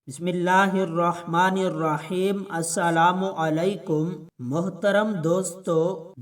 بسم اللہ الرحمن الرحیم۔ السلام علیکم۔ محترم دوستو،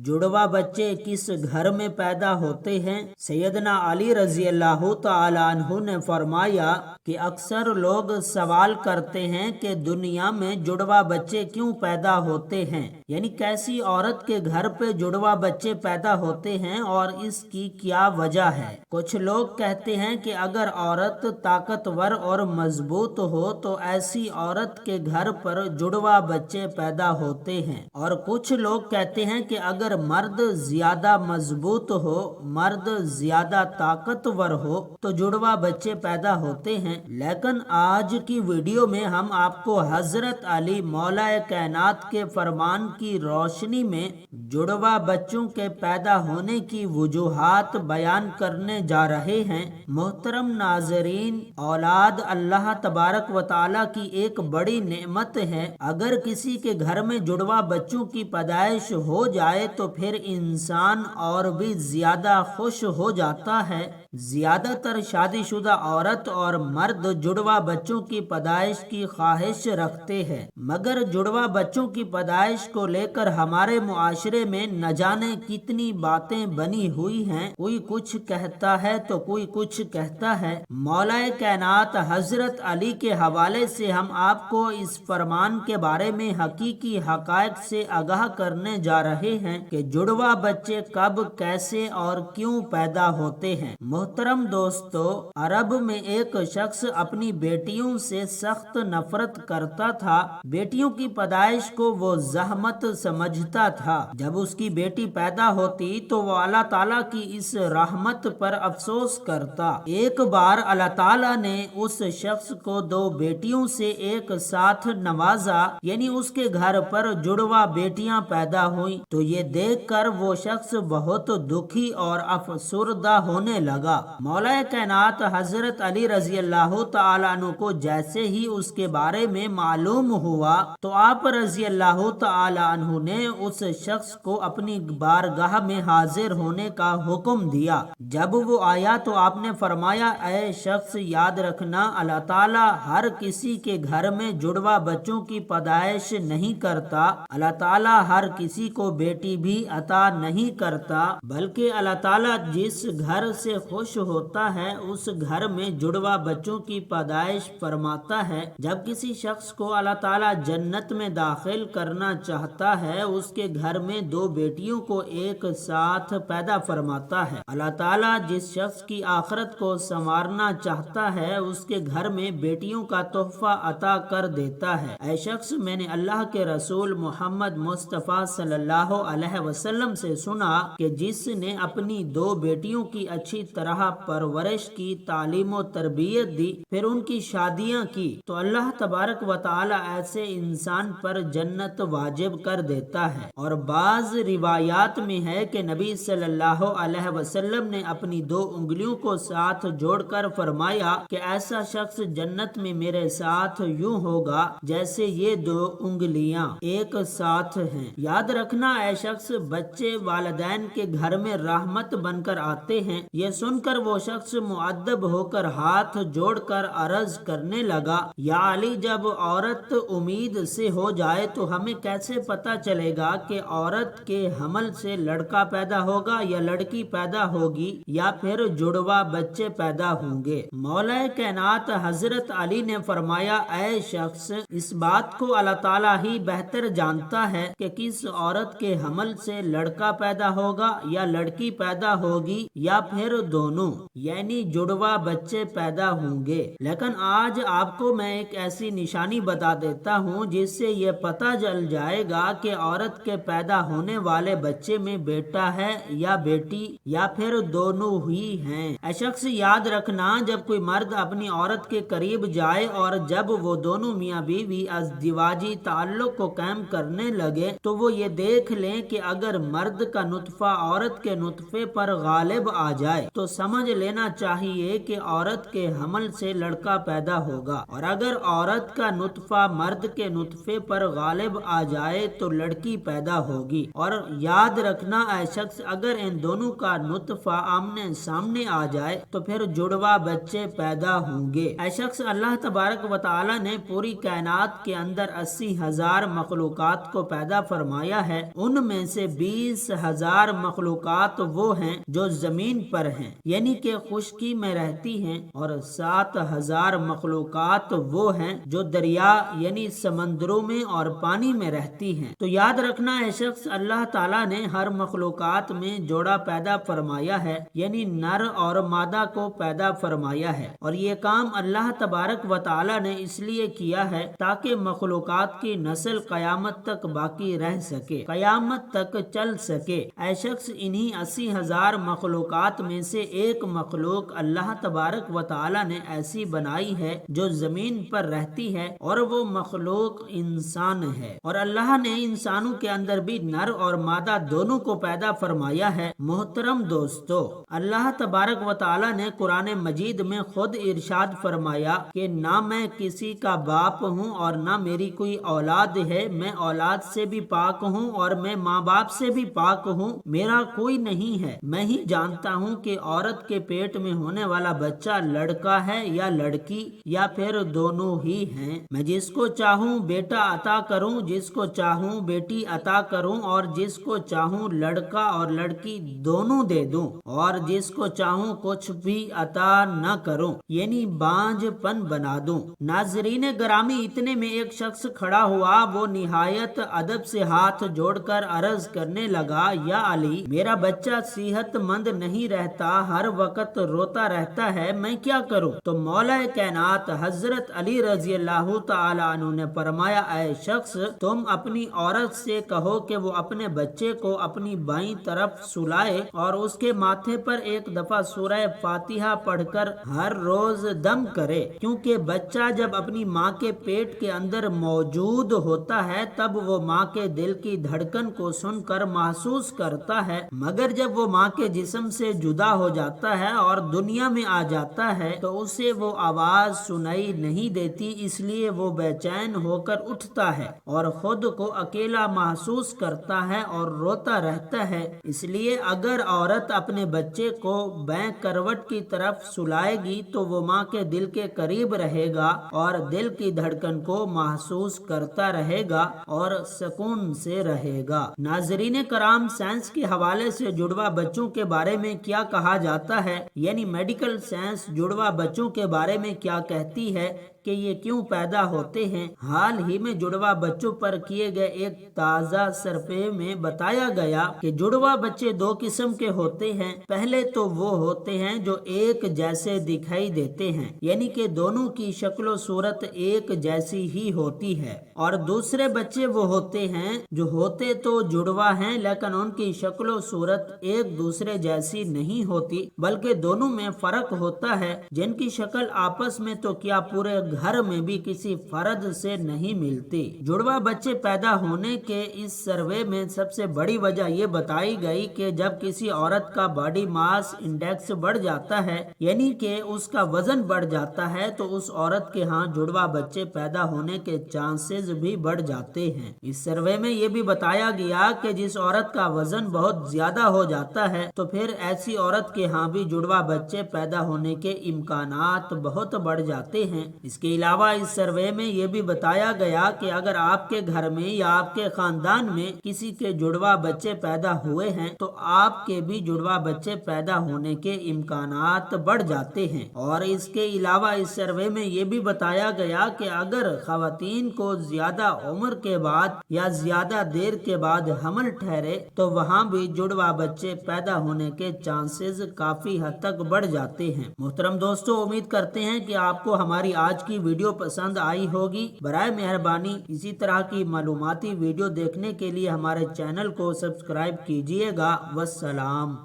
جڑوا بچے کس گھر میں پیدا ہوتے ہیں؟ سیدنا علی رضی اللہ تعالی عنہ نے فرمایا کہ اکثر لوگ سوال کرتے ہیں کہ دنیا میں جڑوا بچے کیوں پیدا ہوتے ہیں، یعنی کیسی عورت کے گھر پہ جڑوا بچے پیدا ہوتے ہیں اور اس کی کیا وجہ ہے۔ کچھ لوگ کہتے ہیں کہ اگر عورت طاقتور اور مضبوط ہو تو ایسی عورت کے گھر پر جڑوا بچے پیدا ہوتے ہیں، اور کچھ لوگ کہتے ہیں کہ اگر مرد زیادہ مضبوط ہو، مرد زیادہ طاقتور ہو تو جڑوا بچے پیدا ہوتے ہیں۔ لیکن آج کی ویڈیو میں ہم آپ کو حضرت علی مولا کائنات کے فرمان کی روشنی میں جڑوا بچوں کے پیدا ہونے کی وجوہات بیان کرنے جا رہے ہیں۔ محترم ناظرین، اولاد اللہ تبارک و تعالی کی ایک بڑی نعمت ہے۔ اگر کسی کے گھر میں جڑوا بچوں کی پیدائش ہو جائے تو پھر انسان اور بھی زیادہ خوش ہو جاتا ہے۔ زیادہ تر شادی شدہ عورت اور مرد جڑوا بچوں کی پیدائش کی خواہش رکھتے ہیں، مگر جڑوا بچوں کی پیدائش کو لے کر ہمارے معاشرے میں نہ جانے کتنی باتیں بنی ہوئی ہیں۔ کوئی کچھ کہتا ہے تو کوئی کچھ کہتا ہے۔ مولا کائنات حضرت علی کے حوالے سے ہم آپ کو اس فرمان کے بارے میں حقیقی حقائق سے آگاہ کرنے جا رہے ہیں کہ جڑوا بچے کب، کیسے اور کیوں پیدا ہوتے ہیں۔ محترم دوستو، عرب میں ایک شخص اپنی بیٹیوں سے سخت نفرت کرتا تھا۔ بیٹیوں کی پیدائش کو وہ زحمت سمجھتا تھا۔ جب اس کی بیٹی پیدا ہوتی تو وہ اللہ تعالیٰ کی اس رحمت پر افسوس کرتا۔ ایک بار اللہ تعالیٰ نے اس شخص کو دو بیٹیوں سے ایک ساتھ نوازا، یعنی اس کے گھر پر جڑوا بیٹیاں پیدا ہوئیں، تو یہ دیکھ کر وہ شخص بہت دکھی اور افسردہ ہونے لگا۔ مولا کائنات حضرت علی رضی اللہ تعالیٰ عنہ کو جیسے ہی اس کے بارے میں معلوم ہوا تو آپ رضی اللہ تعالیٰ عنہ نے اس شخص کو اپنی بارگاہ میں حاضر ہونے کا حکم دیا۔ جب وہ آیا تو آپ نے فرمایا، اے شخص، یاد رکھنا اللہ تعالیٰ ہر کسی کے گھر میں جڑوا بچوں کی پیدائش نہیں کرتا۔ اللہ تعالیٰ ہر کسی کو بیٹی بھی عطا نہیں کرتا، بلکہ اللہ تعالیٰ جس گھر سے خوش ہوتا ہے اس گھر میں جڑوا بچوں کی پیدائش فرماتا ہے۔ جب کسی شخص کو اللہ تعالیٰ جنت میں داخل کرنا چاہتا ہے، اس کے گھر میں دو بیٹیوں کو ایک ساتھ پیدا فرماتا ہے۔ اللہ تعالیٰ جس شخص کی آخرت کو سنوارنا چاہتا ہے اس کے گھر میں بیٹیوں کا تحفہ عطا کر دیتا ہے۔ اے شخص، میں نے اللہ کے رسول محمد مصطفیٰ صلی اللہ علیہ وسلم سے سنا کہ جس نے اپنی دو بیٹیوں کی اچھی طرح پرورش کی، تعلیم و تربیت دی، پھر ان کی شادیاں کی، تو اللہ تبارک و تعالی ایسے انسان پر جنت واجب کر دیتا ہے۔ اور بعض روایات میں ہے کہ نبی صلی اللہ علیہ وسلم نے اپنی دو انگلیوں کو ساتھ جوڑ کر فرمایا کہ ایسا شخص جنت میں میرے ساتھ یوں ہوگا جیسے یہ دو انگلیاں ایک ساتھ ہیں۔ یاد رکھنا، اے شخص، بچے والدین کے گھر میں رحمت بن کر آتے ہیں۔ یہ سن کر وہ شخص مؤدب ہو کر ہاتھ جوڑ کر عرض کرنے لگا، یا علی، جب عورت امید سے ہو جائے تو ہمیں کیسے پتا چلے گا کہ عورت کے حمل سے لڑکا پیدا ہوگا یا لڑکی پیدا ہوگی یا پھر جڑوا بچے پیدا ہوں گے؟ مولا کائنات حضرت علی نے فرمایا، اے شخص، اس بات کو اللہ تعالیٰ ہی بہتر جانتا ہے کہ کس عورت کے حمل سے لڑکا پیدا ہوگا یا لڑکی پیدا ہوگی یا پھر دونوں، یعنی جڑوا بچے پیدا ہوں گے۔ لیکن آج آپ کو میں ایک ایسی نشانی بتا دیتا ہوں جس سے یہ پتہ چل جائے گا کہ عورت کے پیدا ہونے والے بچے میں بیٹا ہے یا بیٹی یا پھر دونوں ہی ہیں۔ اے شخص، یاد رکھنا، جب کوئی مرد اپنی عورت کے قریب جائے اور جب وہ دونوں میاں بیوی ازدواجی تعلق کو قائم کرنے لگے تو وہ یہ دیکھ لیں کہ اگر مرد کا نطفہ عورت کے نطفے پر غالب آ جائے تو समझ लेना चाहिए कि औरत के हमल से लड़का पैदा होगा, और अगर औरत का नुतफा मर्द के नुतफे पर गालिब आ जाए तो लड़की पैदा होगी। और याद रखना ऐ शख्स, अगर इन दोनों का नुतफा आमने सामने आ जाए तो फिर जुड़वा बच्चे पैदा होंगे। ऐ शख्स, अल्लाह तबारक व तआला ने पूरी कायनात के अंदर 80,000 मखलूकात को पैदा फरमाया है। उनमें से 20,000 मखलूकात वो हैं जो जमीन पर हैं, यानी कि खुश्की में रहती हैं, और 7,000 मखलूकात वो हैं जो दरिया यानी समंदरों में और पानी में रहती हैं। तो याद रखना है शख्स, अल्लाह ताला ने हर मखलूकात में जोड़ा पैदा फरमाया है, यानी नर और मादा को पैदा फरमाया है। और ये काम अल्लाह तबारक व तआला ने इसलिए किया है ताकि मखलूकात की नस्ल कयामत तक बाकी रह सके, कयामत तक चल सके। ऐ शख्स, इन्हीं 80,000 मखलूकात में से एक मखलूक अल्लाह तबारक व तआला ने ऐसी बनाई है जो जमीन पर रहती है, और वो मखलूक इंसान है। और अल्लाह ने इंसानों के अंदर भी नर और मादा दोनों को पैदा फरमाया है। मोहतरम दोस्तों, अल्लाह तबारक व तआला ने कुरान मजीद में खुद इरशाद फरमाया कि ना मैं किसी का बाप हूँ और ना मेरी कोई औलाद है, मैं औलाद से भी पाक हूँ और मैं माँ बाप से भी पाक हूँ, मेरा कोई नहीं है। मैं ही जानता हूँ कि औरत के पेट में होने वाला बच्चा लड़का है या लड़की या फिर दोनों ही हैं। मैं जिसको चाहूँ बेटा अता करूँ, जिसको चाहूँ बेटी अता करूँ, और जिसको चाहूँ लड़का और लड़की दोनों दे दूँ, और जिसको चाहूँ कुछ भी अता न करूँ, यानी बांझपन बना दूँ। नाजरीन गरामी, इतने में एक शख्स खड़ा हुआ। वो निहायत अदब से हाथ जोड़कर अर्ज करने लगा, या अली, मेरा बच्चा सेहतमंद नहीं रहता, हर वक्त रोता रहता है, मैं क्या करूं? तो मौला कायनात हजरत अली रजी अल्लाह तआला अन्हु ने फरमाया, ऐ शख्स, तुम अपनी औरत से कहो कि वो अपने बच्चे को अपनी बाईं तरफ सुलाए और उसके माथे पर एक दफा सूरह फातिहा पढ़कर हर रोज दम करे, क्योंकि बच्चा जब अपनी माँ के पेट के अंदर मौजूद होता है तब वो माँ के दिल की धड़कन को सुनकर महसूस करता है, मगर जब वो माँ के जिस्म से जुदा हो जाता है और दुनिया में आ जाता है तो उसे वो आवाज सुनाई नहीं देती, इसलिए वो बेचैन होकर उठता है और खुद को अकेला महसूस करता है और रोता रहता है। इसलिए अगर औरत अपने बच्चे को बाएं करवट की तरफ सुलाएगी तो वो माँ के दिल के करीब रहेगा और दिल की धड़कन को महसूस करता रहेगा और सुकून से रहेगा। नाजरीन कराम, साइंस के हवाले से जुड़वा बच्चों के बारे में क्या कहा जाता है, यानी मेडिकल साइंस जुड़वा बच्चों के बारे में क्या कहती है कि ये क्यों पैदा होते हैं। हाल ही में जुड़वा बच्चों पर किए गए एक ताज़ा सर्वे में बताया गया कि जुड़वा बच्चे दो किस्म के होते हैं। पहले तो वो होते हैं जो एक जैसे दिखाई देते हैं, यानी कि दोनों की शक्ल सूरत एक जैसी ही होती है, और दूसरे बच्चे वो होते हैं जो होते तो जुड़वा हैं लेकिन उनकी शक्ल सूरत एक दूसरे जैसी नहीं होती, बल्कि दोनों में फर्क होता है, जिनकी शक्ल आपस में तो क्या पूरे घर में भी किसी फर्द से नहीं मिलती। जुड़वा बच्चे पैदा होने के इस सर्वे में सबसे बड़ी वजह ये बताई गई कि जब किसी औरत का बॉडी मास इंडेक्स बढ़ जाता है, यानी कि उसका वजन बढ़ जाता है, तो उस औरत के यहाँ जुड़वा बच्चे पैदा होने के चांसेस भी बढ़ जाते हैं। इस सर्वे में ये भी बताया गया कि जिस औरत का वजन बहुत ज्यादा हो जाता है तो फिर ऐसी औरत के यहाँ भी जुड़वा बच्चे पैदा होने के इम्कानात बहुत बढ़ जाते हैं। इसके अलावा इस सर्वे में ये भी बताया गया कि अगर आपके घर में या आपके खानदान में किसी के जुड़वा बच्चे पैदा हुए हैं तो आपके भी जुड़वा बच्चे पैदा होने के इम्कानात बढ़ जाते हैं। और इसके अलावा इस सर्वे में ये भी बताया गया कि अगर खवातीन को ज्यादा उम्र के बाद या ज्यादा देर के बाद हमल ठहरे तो वहाँ भी जुड़वा बच्चे पैदा होने के चांसेस काफी हद तक बढ़ जाते हैं। मोहतरम दोस्तों, उम्मीद करते हैं कि आपको हमारी आज की वीडियो पसंद आई होगी। बराए मेहरबानी इसी तरह की मालूमाती वीडियो देखने के लिए हमारे चैनल को सब्सक्राइब कीजिएगा। वस्सलाम।